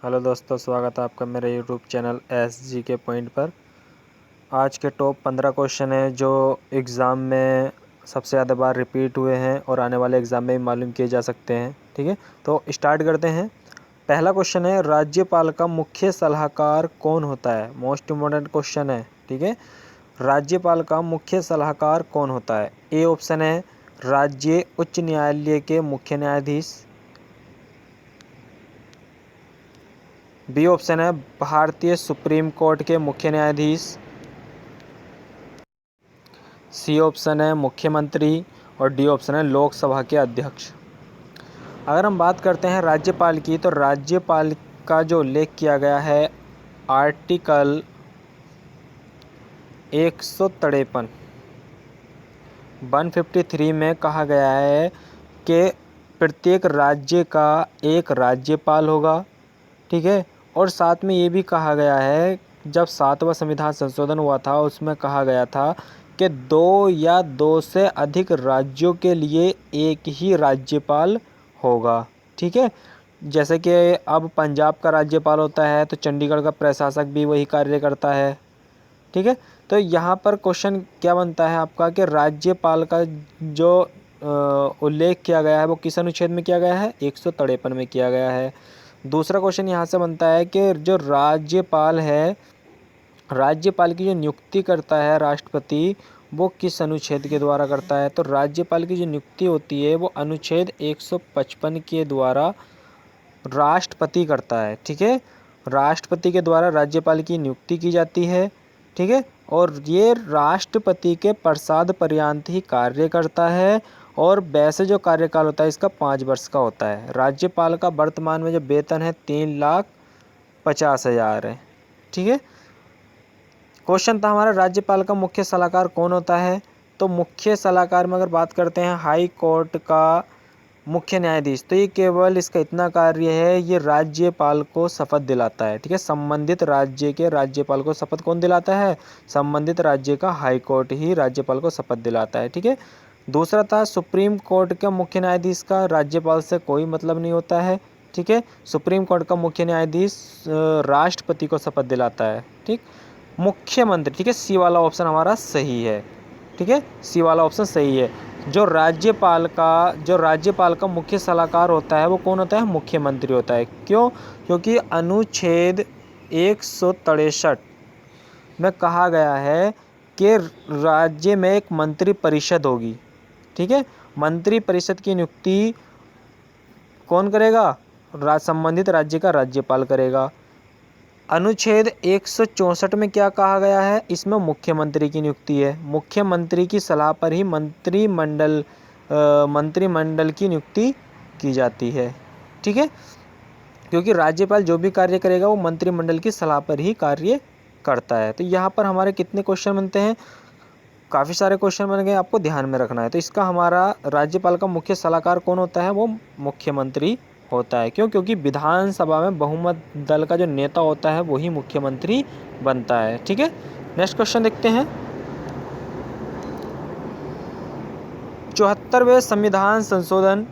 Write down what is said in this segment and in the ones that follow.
Hello दोस्तों, स्वागत है आपका मेरे यूट्यूब चैनल SGK पॉइंट पर। आज के टॉप 15 क्वेश्चन हैं जो एग्ज़ाम में सबसे ज़्यादा बार रिपीट हुए हैं और आने वाले एग्ज़ाम में भी मालूम किए जा सकते हैं। ठीक है, तो स्टार्ट करते हैं। पहला क्वेश्चन है, राज्यपाल का मुख्य सलाहकार कौन होता है? मोस्ट इम्पोर्टेंट क्वेश्चन है। ठीक है, राज्यपाल का मुख्य सलाहकार कौन होता है? ए ऑप्शन है राज्य उच्च न्यायालय के मुख्य न्यायाधीश। बी ऑप्शन है भारतीय सुप्रीम कोर्ट के मुख्य न्यायाधीश। सी ऑप्शन है मुख्यमंत्री और डी ऑप्शन है लोकसभा के अध्यक्ष। अगर हम बात करते हैं राज्यपाल की, तो राज्यपाल का जो उल्लेख किया गया है आर्टिकल 153 में कहा गया है कि प्रत्येक राज्य का एक राज्यपाल होगा। ठीक है, और साथ में ये भी कहा गया है, जब 7वां संविधान संशोधन हुआ था उसमें कहा गया था कि 2 या 2 से अधिक राज्यों के लिए एक ही राज्यपाल होगा। ठीक है, जैसे कि अब पंजाब का राज्यपाल होता है तो चंडीगढ़ का प्रशासक भी वही कार्य करता है। ठीक है, तो यहाँ पर क्वेश्चन क्या बनता है आपका कि राज्यपाल का जो उल्लेख किया गया है वो किस अनुच्छेद में किया गया है? 153 में किया गया है। दूसरा क्वेश्चन यहाँ से बनता है कि जो राज्यपाल है, राज्यपाल की जो नियुक्ति करता है राष्ट्रपति, वो किस अनुच्छेद के द्वारा करता है? तो राज्यपाल की जो नियुक्ति होती है वो अनुच्छेद 155 के द्वारा राष्ट्रपति करता है। ठीक है, राष्ट्रपति के द्वारा राज्यपाल की नियुक्ति की जाती है। ठीक है, और ये राष्ट्रपति के प्रसाद पर्यंत ही कार्य करता है और वैसे जो कार्यकाल होता है इसका 5 वर्ष का होता है। राज्यपाल का वर्तमान में जो वेतन है 3,50,000 है। ठीक है, क्वेश्चन था हमारा राज्यपाल का मुख्य सलाहकार कौन होता है? तो मुख्य सलाहकार में अगर बात करते हैं हाई कोर्ट का मुख्य न्यायाधीश, तो ये केवल इसका इतना कार्य है, ये राज्यपाल को शपथ दिलाता है। ठीक है, संबंधित राज्य के राज्यपाल को शपथ कौन दिलाता है? संबंधित राज्य का हाई कोर्ट ही राज्यपाल को शपथ दिलाता है। ठीक है, दूसरा था सुप्रीम कोर्ट के मुख्य न्यायाधीश का राज्यपाल से कोई मतलब नहीं होता है। ठीक है, सुप्रीम कोर्ट का मुख्य न्यायाधीश राष्ट्रपति को शपथ दिलाता है। ठीक, मुख्यमंत्री। ठीक है, सी वाला ऑप्शन हमारा सही है। ठीक है, सी वाला ऑप्शन सही है। जो राज्यपाल का मुख्य सलाहकार होता है वो कौन होता है? मुख्यमंत्री होता है। क्यों? क्योंकि अनुच्छेद 163 में कहा गया है कि राज्य में एक मंत्री परिषद होगी। ठीक है, मंत्री परिषद की नियुक्ति कौन करेगा? संबंधित राज्य का राज्यपाल करेगा। अनुच्छेद 164 में क्या कहा गया है? इसमें मुख्यमंत्री की नियुक्ति है। मुख्यमंत्री की सलाह पर ही मंत्रिमंडल की नियुक्ति की जाती है। ठीक है, क्योंकि राज्यपाल जो भी कार्य करेगा वो मंत्रिमंडल की सलाह पर ही कार्य करता है। तो यहाँ पर हमारे कितने क्वेश्चन बनते हैं? काफ़ी सारे क्वेश्चन बन गए, आपको ध्यान में रखना है। तो इसका हमारा राज्यपाल का मुख्य सलाहकार कौन होता है? वो मुख्यमंत्री होता है। क्यों? क्योंकि विधानसभा में बहुमत दल का जो नेता होता है वही मुख्यमंत्री बनता है। ठीक है, नेक्स्ट क्वेश्चन देखते हैं। 74वें संविधान संशोधन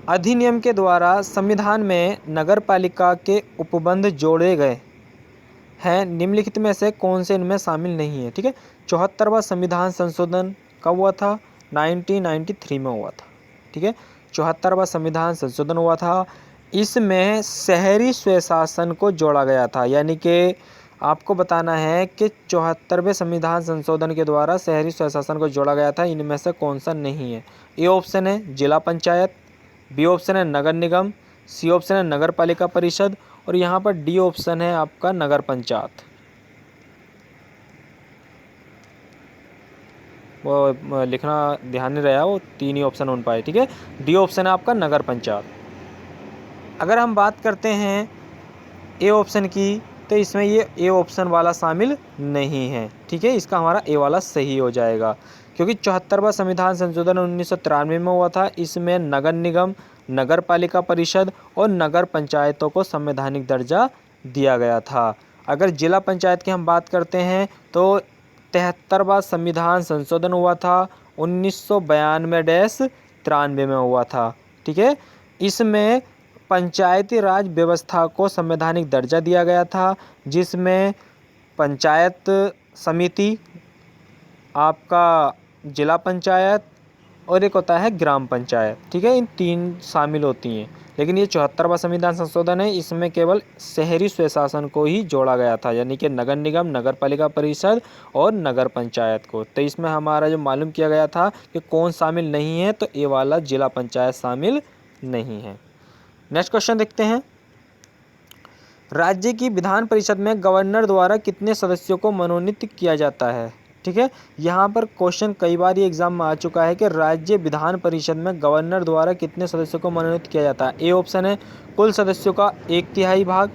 अधिनियम के द्वारा संविधान में नगरपालिका के उपबंध जोड़े गए हैं, निम्नलिखित में से कौन से इनमें शामिल नहीं है? ठीक है, 74वां संविधान संशोधन कब हुआ था? 1993 में हुआ था। ठीक है, 74वां संविधान संशोधन हुआ था। इसमें शहरी स्वशासन को जोड़ा गया था, यानी कि आपको बताना है कि 74वें संविधान संशोधन के द्वारा शहरी स्वशासन को जोड़ा गया था। इनमें से कौन सा नहीं है? ए ऑप्शन है जिला पंचायत, बी ऑप्शन है नगर निगम, सी ऑप्शन है नगर पालिका परिषद और यहाँ पर डी ऑप्शन है आपका नगर पंचायत। वो लिखना ध्यान नहीं रहा, वो 3 ही ऑप्शन बन पाए। ठीक है, डी ऑप्शन है आपका नगर पंचायत। अगर हम बात करते हैं ए ऑप्शन की, तो इसमें ये ए ऑप्शन वाला शामिल नहीं है। ठीक है, इसका हमारा ए वाला सही हो जाएगा, क्योंकि 74वां संविधान संशोधन 1993 में हुआ था। इसमें नगर निगम, नगर पालिका परिषद और नगर पंचायतों को संवैधानिक दर्जा दिया गया था। अगर जिला पंचायत की हम बात करते हैं तो 73वां संविधान संशोधन हुआ था 1992-93 में हुआ था। ठीक है, इसमें पंचायती राज व्यवस्था को संवैधानिक दर्जा दिया गया था, जिसमें पंचायत समिति, आपका जिला पंचायत और एक होता है ग्राम पंचायत। ठीक है, इन 3 शामिल होती हैं। लेकिन ये 74वां संविधान संशोधन है, इसमें केवल शहरी स्वशासन को ही जोड़ा गया था, यानी कि नगर निगम, नगर पालिका परिषद और नगर पंचायत को। तो इसमें हमारा जो मालूम किया गया था कि कौन शामिल नहीं है, तो ये वाला जिला पंचायत शामिल नहीं है। नेक्स्ट क्वेश्चन देखते हैं। राज्य की विधान परिषद में गवर्नर द्वारा कितने सदस्यों को मनोनीत किया जाता है? ठीक है, यहाँ पर क्वेश्चन कई बार ये एग्जाम में आ चुका है कि राज्य विधान परिषद में गवर्नर द्वारा कितने सदस्यों को मनोनीत किया जाता है। ए ऑप्शन है कुल सदस्यों का 1/3 भाग,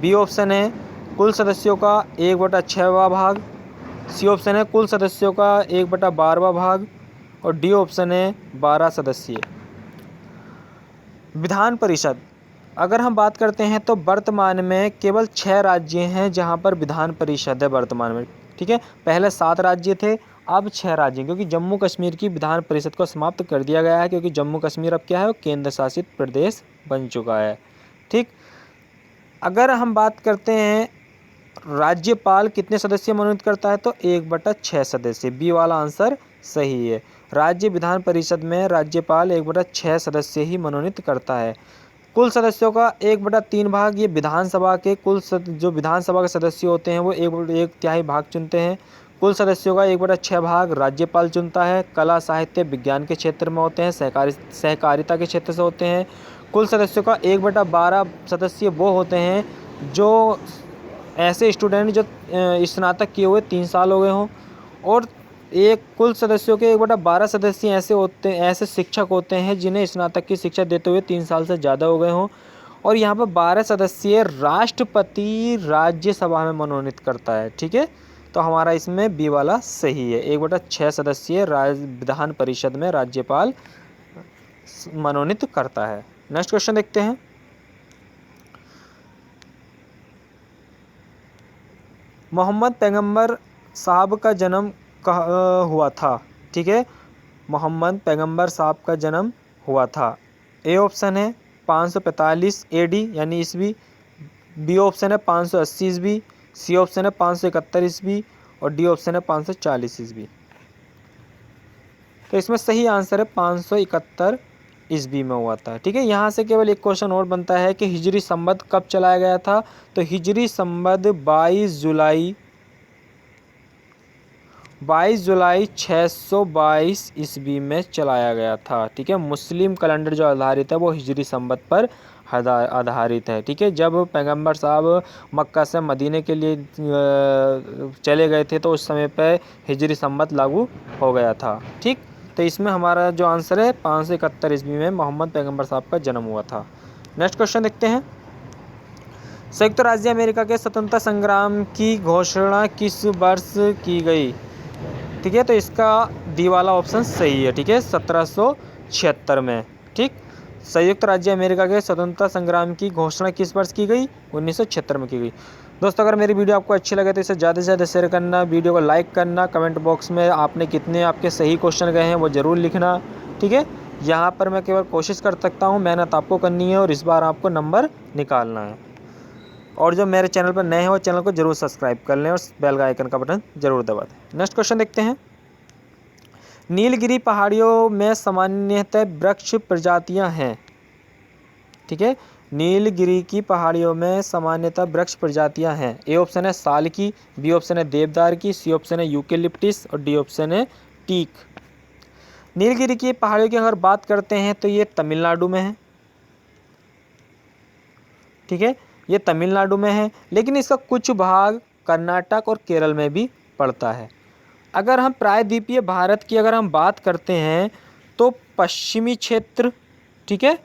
बी ऑप्शन है कुल सदस्यों का 1/6वां भाग, सी ऑप्शन है कुल सदस्यों का 1/12वां भाग और डी ऑप्शन है 12 सदस्यीय। विधान परिषद अगर हम बात करते हैं तो वर्तमान में केवल 6 राज्य हैं जहां पर विधान परिषद है वर्तमान में। ठीक है, पहले 7 राज्य थे, अब 6 राज्य, क्योंकि जम्मू कश्मीर की विधान परिषद को समाप्त कर दिया गया है, क्योंकि जम्मू कश्मीर अब क्या है, वो केंद्र शासित प्रदेश बन चुका है। ठीक, अगर हम बात करते हैं राज्यपाल कितने सदस्य मनोनीत करता है, तो 1/6 सदस्य, बी वाला आंसर सही है। राज्य विधान परिषद में राज्यपाल 1/6 सदस्य ही मनोनीत करता है। कुल सदस्यों का 1/3 भाग ये विधानसभा के जो विधानसभा के सदस्य होते हैं वो 1/3 भाग चुनते हैं। कुल सदस्यों का 1/6 भाग राज्यपाल चुनता है। कला, साहित्य, विज्ञान के क्षेत्र में होते हैं, सहकारिता के क्षेत्र से होते हैं। कुल सदस्यों का 1/12 सदस्य वो होते हैं जो ऐसे स्टूडेंट जो स्नातक किए हुए 3 साल हो गए हों, और कुल सदस्यों के 1/12 सदस्य ऐसे शिक्षक होते हैं जिन्हें स्नातक की शिक्षा देते हुए 3 साल से ज़्यादा हो गए हों। और यहाँ पर 12 सदस्य राष्ट्रपति राज्यसभा में मनोनीत करता है। ठीक है, तो हमारा इसमें बी वाला सही है। 1/6 सदस्य विधान परिषद में राज्यपाल मनोनीत करता है। नेक्स्ट क्वेश्चन देखते हैं। मोहम्मद पैगंबर साहब का जन्म हुआ था। ठीक है, मोहम्मद पैगंबर साहब का जन्म हुआ था। ए ऑप्शन है 545 AD यानी ईस्वी, बी ऑप्शन है 580 ईस्वी, सी ऑप्शन है 571 ईस्वी और डी ऑप्शन है 540 ईस्वी। तो इसमें सही आंसर है 571 ईस्वी में हुआ था। ठीक है, यहाँ से केवल एक क्वेश्चन और बनता है कि हिजरी संवत कब चलाया गया था, तो हिजरी संवत 22 जुलाई 622 ईस्वी में चलाया गया था। ठीक है, मुस्लिम कैलेंडर जो आधारित है वो हिजरी संवत पर आधारित है। ठीक है, जब पैगंबर साहब मक्का से मदीने के लिए चले गए थे तो उस समय पे हिजरी संवत लागू हो गया था। ठीक, तो इसमें हमारा जो आंसर है 571 ईस्वी में मोहम्मद पैगंबर साहब का जन्म हुआ था। नेक्स्ट क्वेश्चन देखते हैं। संयुक्त राज्य अमेरिका के स्वतंत्रता संग्राम की घोषणा किस वर्ष की गई? ठीक है, तो इसका डी वाला ऑप्शन सही है। ठीक है, 1776 में। ठीक, संयुक्त राज्य अमेरिका के स्वतंत्रता संग्राम की घोषणा किस वर्ष की गई? 1976 में की गई। दोस्तों, अगर मेरी वीडियो आपको अच्छी लगे तो इसे ज़्यादा से ज़्यादा शेयर करना, वीडियो को लाइक करना, कमेंट बॉक्स में आपने कितने आपके सही क्वेश्चन गए हैं वो ज़रूर लिखना। ठीक है, यहाँ पर मैं केवल कोशिश कर सकता हूँ, मेहनत आपको करनी है और इस बार आपको नंबर निकालना है। और जो मेरे चैनल पर नए हैं वो चैनल को जरूर सब्सक्राइब कर लें और बेल का आइकन का बटन जरूर दबा दें। नेक्स्ट क्वेश्चन देखते हैं। नीलगिरी पहाड़ियों में सामान्यतः वृक्ष प्रजातियां हैं। ठीक है, नीलगिरी की पहाड़ियों में सामान्यतः वृक्ष प्रजातियां हैं। ए ऑप्शन है साल की, बी ऑप्शन है देवदार की, सी ऑप्शन है यूकेलिप्टिस और डी ऑप्शन है टीक। नीलगिरी की पहाड़ियों की अगर बात करते हैं तो ये तमिलनाडु में है। ठीक है, ये तमिलनाडु में है, लेकिन इसका कुछ भाग कर्नाटक और केरल में भी पड़ता है। अगर हम प्रायद्वीपीय भारत की अगर हम बात करते हैं तो पश्चिमी क्षेत्र, ठीक है,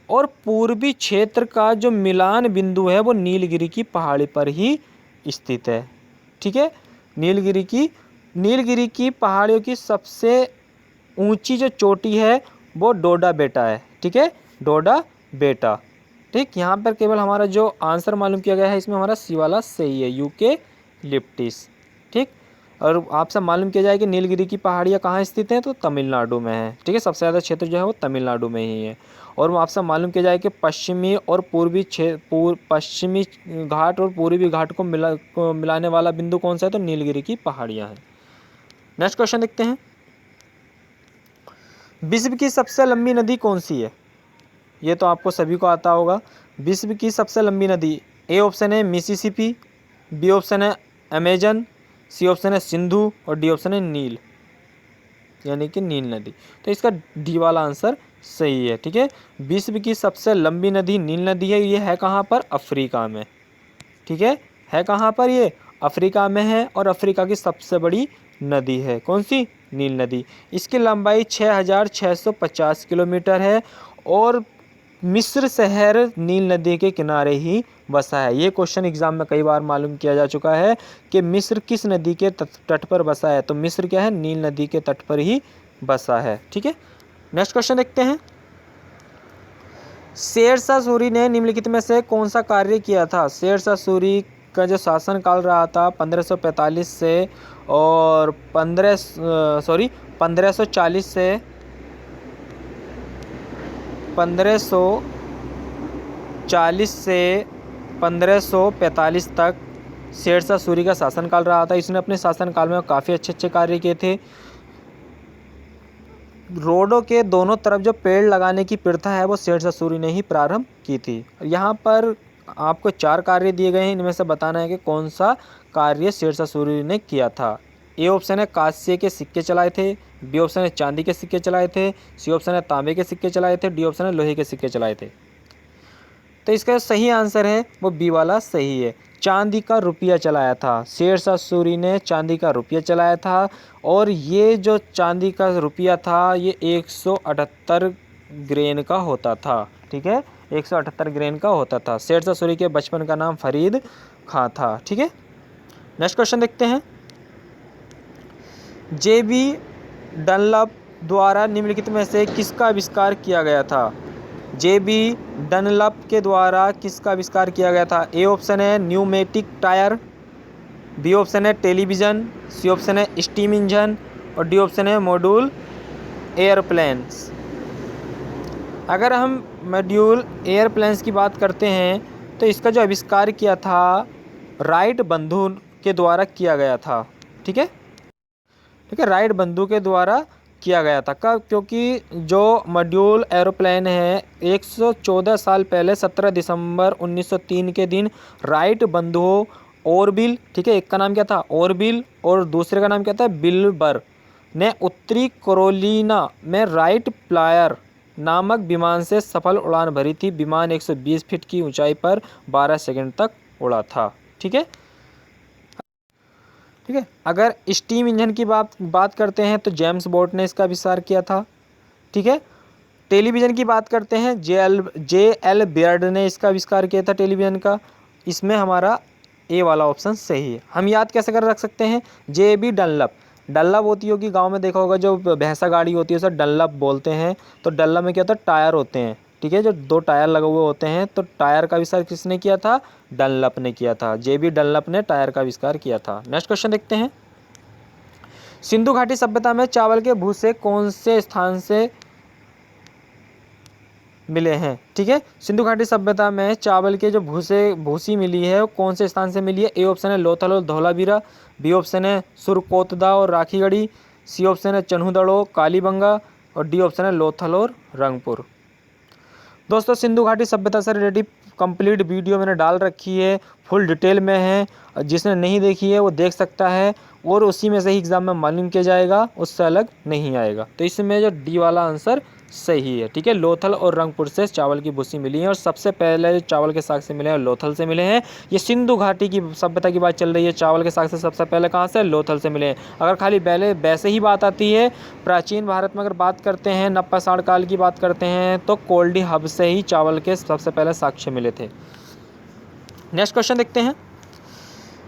और पूर्वी क्षेत्र का जो मिलान बिंदु है वो नीलगिरी की पहाड़ी पर ही स्थित है। ठीक है, नीलगिरी की पहाड़ियों की सबसे ऊंची जो चोटी है वो डोडा बेटा है। ठीक है, डोडा बेटा। ठीक, यहाँ पर केवल हमारा जो आंसर मालूम किया गया है इसमें हमारा सी वाला सही है, यूकेलिप्टिस। ठीक, और आपसे मालूम किया जाए कि नीलगिरी की पहाड़ियाँ कहाँ स्थित हैं, तो तमिलनाडु में है। ठीक है, सबसे ज़्यादा क्षेत्र जो है वो तमिलनाडु में ही है। और वो आपसे मालूम किया जाए कि पश्चिमी और पश्चिमी घाट और पूर्वी घाट को मिलाने वाला बिंदु कौन सा है, तो नीलगिरी की पहाड़ियाँ हैं। नेक्स्ट क्वेश्चन देखते हैं, विश्व की सबसे लंबी नदी कौन सी है? ये तो आपको सभी को आता होगा। विश्व की सबसे लंबी नदी, ए ऑप्शन है मिसिसिपी, बी ऑप्शन है अमेजन, सी ऑप्शन है सिंधु और डी ऑप्शन है नील, यानी कि नील नदी। तो इसका डी वाला आंसर सही है। ठीक है, विश्व की सबसे लंबी नदी नील नदी है। ये है कहाँ पर? अफ्रीका में। ठीक है कहाँ पर? ये अफ्रीका में है और अफ्रीका की सबसे बड़ी नदी है। कौन सी? नील नदी। इसकी लंबाई 6650 किलोमीटर है और मिस्र शहर नील नदी के किनारे ही बसा है। ये क्वेश्चन एग्जाम में कई बार मालूम किया जा चुका है कि मिस्र किस नदी के तट पर बसा है, तो मिस्र क्या है? नील नदी के तट पर ही बसा है। ठीक है, नेक्स्ट क्वेश्चन देखते हैं, शेरशाह सूरी ने निम्नलिखित में से कौन सा कार्य किया था? शेरशाह सूरी का जो शासन काल रहा था 1545 से और 1540 से 1545 तक शेरशाह सूरी का शासनकाल रहा था। इसने अपने शासनकाल में काफ़ी अच्छे कार्य किए थे। रोडों के दोनों तरफ जो पेड़ लगाने की प्रथा है वो शेरशाह सूरी ने ही प्रारंभ की थी। यहाँ पर आपको 4 कार्य दिए गए हैं, इनमें से बताना है कि कौन सा कार्य शेरशाह सूरी ने किया था। ए ऑप्शन है कांस्य के सिक्के चलाए थे, बी ऑप्शन है चांदी के सिक्के चलाए थे, सी ऑप्शन है तांबे के सिक्के चलाए थे, डी ऑप्शन है लोहे के सिक्के चलाए थे। तो इसका सही आंसर है वो बी वाला सही है, चांदी का रुपया चलाया था। शेरशाह सूरी ने चांदी का रुपया चलाया था और ये जो चांदी का रुपया था ये 178 ग्रेन का होता था। ठीक है, 178 ग्रेन का होता था। शेरशाह सूरी के बचपन का नाम फरीद खां था। ठीक है, नेक्स्ट क्वेश्चन देखते हैं, जेबी डनलप द्वारा निम्नलिखित में से किसका आविष्कार किया गया था? जेबी डनलप के द्वारा किसका आविष्कार किया गया था? ए ऑप्शन है न्यूमेटिक टायर, बी ऑप्शन है टेलीविज़न, सी ऑप्शन है स्टीम इंजन और डी ऑप्शन है मॉड्यूल एयरप्लेन्स। अगर हम मॉड्यूल एयरप्लेन्स की बात करते हैं तो इसका जो आविष्कार किया था राइट बंधु के द्वारा किया गया था। ठीक है, राइट बंधु के द्वारा किया गया था। कब? क्योंकि जो मॉड्यूल एरोप्लेन है 114 साल पहले 17 दिसंबर 1903 के दिन राइट बंधुओं ऑरविल, ठीक है, एक का नाम क्या था? ऑरविल और दूसरे का नाम क्या था? विल्बर ने उत्तरी कैरोलिना में राइट फ्लायर नामक विमान से सफल उड़ान भरी थी। विमान 120 फीट की ऊंचाई पर 12 सेकंड तक उड़ा था। ठीक है, अगर स्टीम इंजन की बात करते हैं तो जेम्स वॉट ने इसका आविष्कार किया था। ठीक है, टेलीविज़न की बात करते हैं जे एल बियर्ड ने इसका आविष्कार किया था टेलीविज़न का। इसमें हमारा ए वाला ऑप्शन सही है। हम याद कैसे कर रख सकते हैं? जेबी डनलप होती होगी, गांव में देखा होगा जो भैंसा गाड़ी होती है उसे डनलप बोलते हैं। तो डनलप में क्या होता है? टायर होते हैं। ठीक है, जो 2 टायर लगे हुए होते हैं, तो टायर का आविष्कार किसने किया था? डनलप ने किया था। जेबी डनलप ने टायर का आविष्कार किया था। नेक्स्ट क्वेश्चन देखते हैं, सिंधु घाटी सभ्यता में चावल के भूसे कौन से स्थान से मिले हैं? ठीक है, सिंधु घाटी सभ्यता में चावल के जो भूसी मिली है वो कौन से स्थान से मिली है? ए ऑप्शन है लोथल और धौलावीरा, बी ऑप्शन है सुरकोतदा और राखीगढ़ी, सी ऑप्शन है चन्हूदड़ो कालीबंगा और डी ऑप्शन है लोथल और रंगपुर। दोस्तों, सिंधु घाटी सभ्यता से रिलेटेड कंप्लीट वीडियो मैंने डाल रखी है, फुल डिटेल में है। जिसने नहीं देखी है वो देख सकता है और उसी में से ही एग्ज़ाम में मालूम किया जाएगा, उससे अलग नहीं आएगा। तो इसमें जो डी वाला आंसर सही है। ठीक है, लोथल और रंगपुर से चावल की भूसी मिली है और सबसे पहले जो चावल के साग से मिले हैं लोथल से मिले हैं। ये सिंधु घाटी की सभ्यता की बात चल रही है, चावल के साग से सबसे पहले कहाँ से? लोथल से मिले हैं। अगर खाली पहले वैसे ही बात आती है, प्राचीन भारत में अगर बात करते हैं, नप्पासाण काल की बात करते हैं, तो कोल्डी हब से ही चावल के सबसे पहले साक्ष्य मिले थे। नेक्स्ट क्वेश्चन देखते हैं,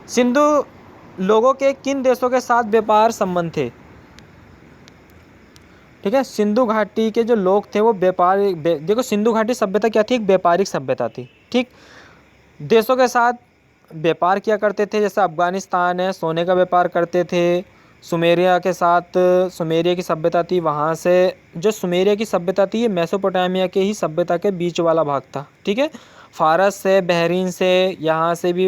सिंधु लोगों के किन देशों के साथ व्यापार संबंध थे? ठीक है, सिंधु घाटी के जो लोग थे वो देखो सिंधु घाटी सभ्यता क्या थी? एक व्यापारिक सभ्यता थी। ठीक, देशों के साथ व्यापार किया करते थे, जैसे अफ़गानिस्तान है, सोने का व्यापार करते थे। सुमेरिया के साथ, सुमेरिया की सभ्यता थी, वहाँ से जो सुमेरिया की सभ्यता थी ये मेसोपोटामिया के ही सभ्यता के बीच वाला भाग था, ठीक है। फारस से, बहरीन से, यहाँ से भी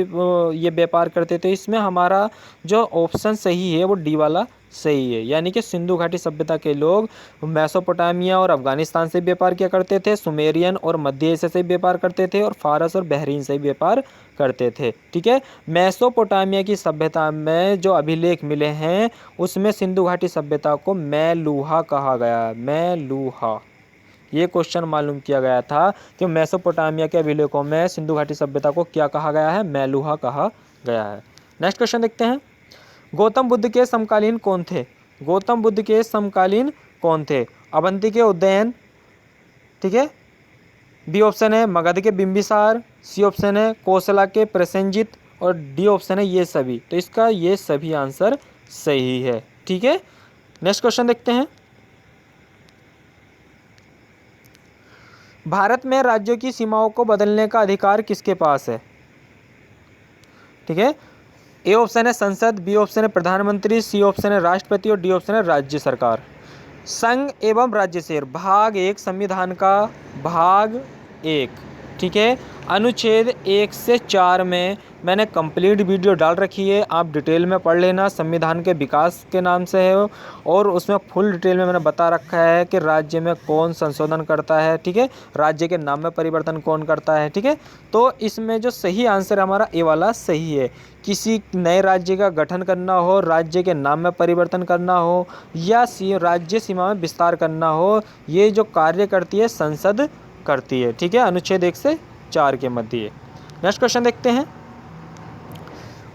ये व्यापार करते थे। इसमें हमारा जो ऑप्शन सही है वो डी वाला सही है, यानी कि सिंधु घाटी सभ्यता के लोग मेसोपोटामिया और अफ़गानिस्तान से व्यापार किया करते थे, सुमेरियन और मध्य एशिया से व्यापार करते थे, और फारस और बहरीन से व्यापार करते थे, ठीक है। मेसोपोटामिया की सभ्यता में जो अभिलेख मिले हैं उसमें सिंधु घाटी सभ्यता को मेलुहा कहा गया, मेलुहा। ये क्वेश्चन मालूम किया गया था कि मेसोपोटामिया के अभिलेखों में सिंधु घाटी सभ्यता को क्या कहा गया है, मेलुहा कहा गया है। नेक्स्ट क्वेश्चन देखते हैं, गौतम बुद्ध के समकालीन कौन थे? गौतम बुद्ध के समकालीन कौन थे? अवंती के उदयन, ठीक है। बी ऑप्शन है मगध के बिंबिसार, सी ऑप्शन है कोसला के प्रसेनजित, और डी ऑप्शन है ये सभी। तो इसका ये सभी आंसर सही है, ठीक है। नेक्स्ट क्वेश्चन देखते हैं, भारत में राज्यों की सीमाओं को बदलने का अधिकार किसके पास है? ठीक है, ए ऑप्शन है संसद, बी ऑप्शन है प्रधानमंत्री, सी ऑप्शन है राष्ट्रपति, और डी ऑप्शन है राज्य सरकार। संघ एवं राज्य शेर भाग 1 संविधान का भाग 1, ठीक है। अनुच्छेद 1 से 4 में मैंने कंप्लीट वीडियो डाल रखी है, आप डिटेल में पढ़ लेना। संविधान के विकास के नाम से है और उसमें फुल डिटेल में मैंने बता रखा है कि राज्य में कौन संशोधन करता है, ठीक है, राज्य के नाम में परिवर्तन कौन करता है, ठीक है। तो इसमें जो सही आंसर हमारा ए वाला सही है। किसी नए राज्य का गठन करना हो, राज्य के नाम में परिवर्तन करना हो, या राज्य सीमा में विस्तार करना हो, ये जो कार्य करती है संसद करती है, ठीक है, अनुच्छेद 1 से 4 के मध्य। नेक्स्ट क्वेश्चन देखते हैं,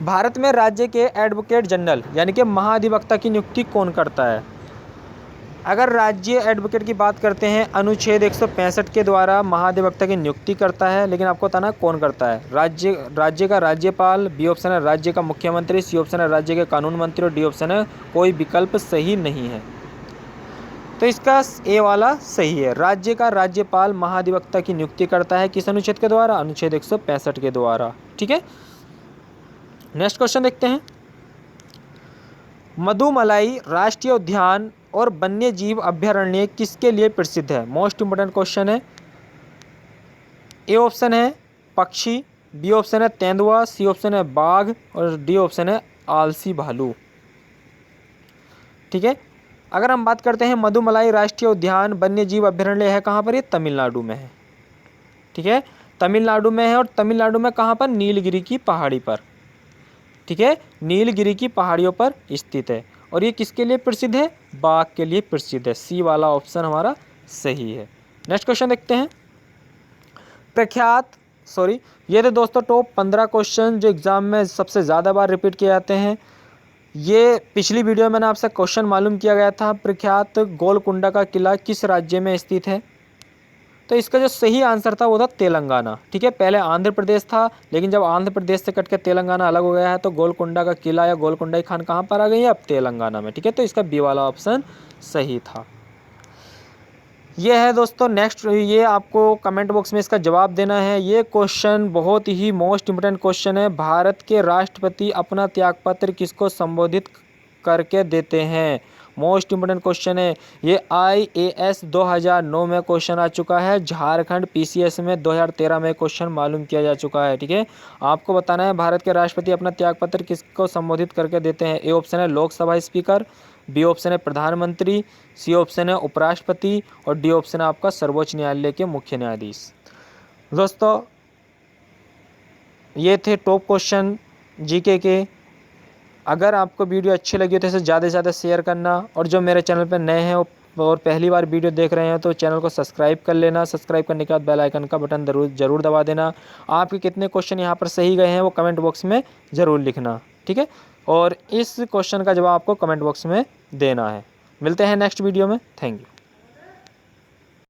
भारत में राज्य के एडवोकेट जनरल यानी कि महाधिवक्ता की नियुक्ति कौन करता है? अगर राज्य एडवोकेट की बात करते हैं, अनुच्छेद 165 के द्वारा महाधिवक्ता की नियुक्ति करता है, लेकिन आपको बताना कौन करता है। राज्य का राज्यपाल, बी ऑप्शन है राज्य का मुख्यमंत्री, सी ऑप्शन है राज्य के कानून मंत्री, और डी ऑप्शन है कोई विकल्प सही नहीं है। तो इसका ए वाला सही है, राज्य का राज्यपाल महाधिवक्ता की नियुक्ति करता है। किस अनुच्छेद के द्वारा? अनुच्छेद 165 के द्वारा, ठीक है। नेक्स्ट क्वेश्चन देखते हैं, मधुमलाई राष्ट्रीय उद्यान और वन्य जीव अभयारण्य किसके लिए प्रसिद्ध है? मोस्ट इंपोर्टेंट क्वेश्चन है। ए ऑप्शन है पक्षी, बी ऑप्शन है तेंदुआ, सी ऑप्शन है बाघ, और डी ऑप्शन है आलसी भालू, ठीक है। अगर हम बात करते हैं मधुमलाई राष्ट्रीय उद्यान वन्य जीव अभयारण्य है कहाँ पर? ये तमिलनाडु में है, ठीक है, तमिलनाडु में है। और तमिलनाडु में कहाँ पर? नीलगिरी की पहाड़ी पर, ठीक है, नीलगिरी की पहाड़ियों पर स्थित है। और ये किसके लिए प्रसिद्ध है? बाघ के लिए प्रसिद्ध है। सी वाला ऑप्शन हमारा सही है। नेक्स्ट क्वेश्चन देखते हैं, ये तो दोस्तों टॉप 15 क्वेश्चन जो एग्जाम में सबसे ज़्यादा बार रिपीट किए जाते हैं। ये पिछली वीडियो में मैंने आपसे क्वेश्चन मालूम किया गया था, प्रख्यात गोलकुंडा का किला किस राज्य में स्थित है? तो इसका जो सही आंसर था वो था तेलंगाना, ठीक है। पहले आंध्र प्रदेश था, लेकिन जब आंध्र प्रदेश से कट के तेलंगाना अलग हो गया है तो गोलकुंडा का किला या गोलकुंडा की खान कहाँ पर आ गई है? अब तेलंगाना में, ठीक है। तो इसका बी वाला ऑप्शन सही था। ये है दोस्तों नेक्स्ट, ये आपको कमेंट बॉक्स में इसका जवाब देना है। ये क्वेश्चन बहुत ही मोस्ट इम्पोर्टेंट क्वेश्चन है। भारत के राष्ट्रपति अपना त्यागपत्र किसको संबोधित करके देते हैं? मोस्ट इम्पोर्टेंट क्वेश्चन है। ये IAS 2009 में क्वेश्चन आ चुका है, झारखंड PCS में 2013 में क्वेश्चन मालूम किया जा चुका है, ठीक है। आपको बताना है भारत के राष्ट्रपति अपना त्यागपत्र किसको संबोधित करके देते हैं। ए ऑप्शन है लोकसभा स्पीकर, बी ऑप्शन है प्रधानमंत्री, सी ऑप्शन है उपराष्ट्रपति, और डी ऑप्शन है आपका सर्वोच्च न्यायालय के मुख्य न्यायाधीश। दोस्तों ये थे टॉप क्वेश्चन GK के। अगर आपको वीडियो अच्छी लगी तो इसे ज़्यादा से ज़्यादा शेयर करना, और जो मेरे चैनल पर नए हैं और पहली बार वीडियो देख रहे हैं तो चैनल को सब्सक्राइब कर लेना। सब्सक्राइब करने के बाद बेल आइकन का बटन ज़रूर दबा देना। आपके कितने क्वेश्चन यहाँ पर सही गए हैं वो कमेंट बॉक्स में ज़रूर लिखना, ठीक है। और इस क्वेश्चन का जवाब आपको कमेंट बॉक्स में देना है। मिलते हैं नेक्स्ट वीडियो में। Thank you.